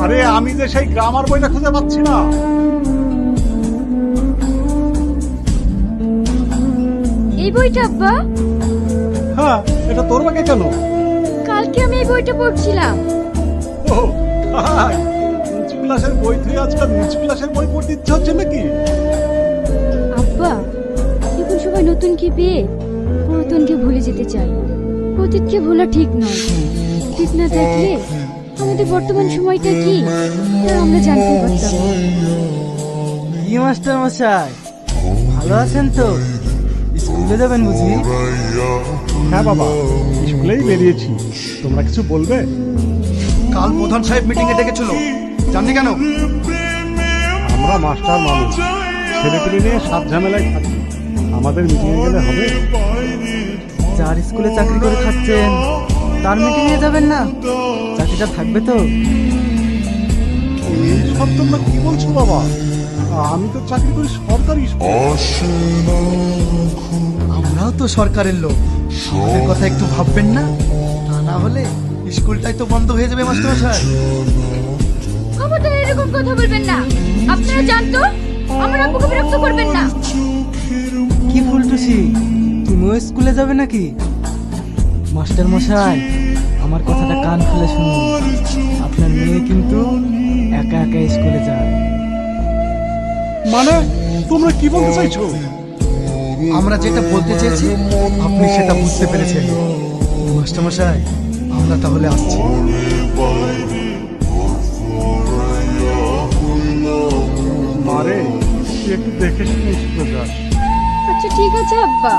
আরে আমি যে সেই গ্রামার বইটা খুঁজে পাচ্ছি না। এই বইটা আব্বা? হ্যাঁ, এটা তোর ব্যাগে কেন? কালকে আমি এই বইটা পড়ছিলাম। ও হাই, উঁচু ক্লাসের বই তুই আজকাল নিচু ক্লাসের বই পড়তে ইচ্ছে হচ্ছে নাকি? আব্বা, এখন সবাই নতুনকে পেয়ে পুরাতনকে ভুলে যেতে চায়। অতীতকে ভোলা ঠিক নয়। ঠিক না থাকলে আমাদের বর্তমান সময়টা কি তা আমরা জানতে পারতাম না। কি মাস্টার মশাই, ভালো আছেন তো? স্কুলে যাবেন বুঝি? হ্যাঁ বাবা, স্কুলেই বেরিয়েছি। তোমরা কিছু বলবে? কাল প্রধান সাহেব মিটিং এ ডেকেছিল, জাননি কেন? আমরা মাস্টার মানুষ, ছেলেপিলে নিয়ে সাত ঝামেলায় থাকি, আমাদের মিটিংয়ে গেলে হবে? যার স্কুলে চাকরি করে খাচ্ছেন তার মিটিং এ যাবেন না? চাকরিটা থাকবে তো? সব তোমরা কি বলছো বাবা? আমি তো চাকরি করি সরকারি স্কুলে। আমরাও তো সরকারের লোক, আমাদের কথা একটু ভাববেন না? তা না হলে স্কুলটাই তো বন্ধ হয়ে যাবে মাস্টার মশাই। খবরদার এরকম কথা বলবেন না। আপনারা জানতো আমার আব্বুকে বিরক্ত করবেন না। কি ফুলটুসি, তুমিও স্কুলে যাবে নাকি? মাস্টার মশাই, আমার কথাটা কান খুলে শুনুন। আপনার মেয়ে কিন্তু একা একা স্কুলে যায়। মানে তোমরা কি বলতে চাইছো? আমরা যেটা বলতে চেয়েছি আপনি সেটা বুঝতে পেরেছেন। মাস্টার মশাই, আমরা তাহলে আসছি। মারে তুই একটু দেখে শুনে স্কুলে যাস। আচ্ছা ঠিক আছে আব্বা।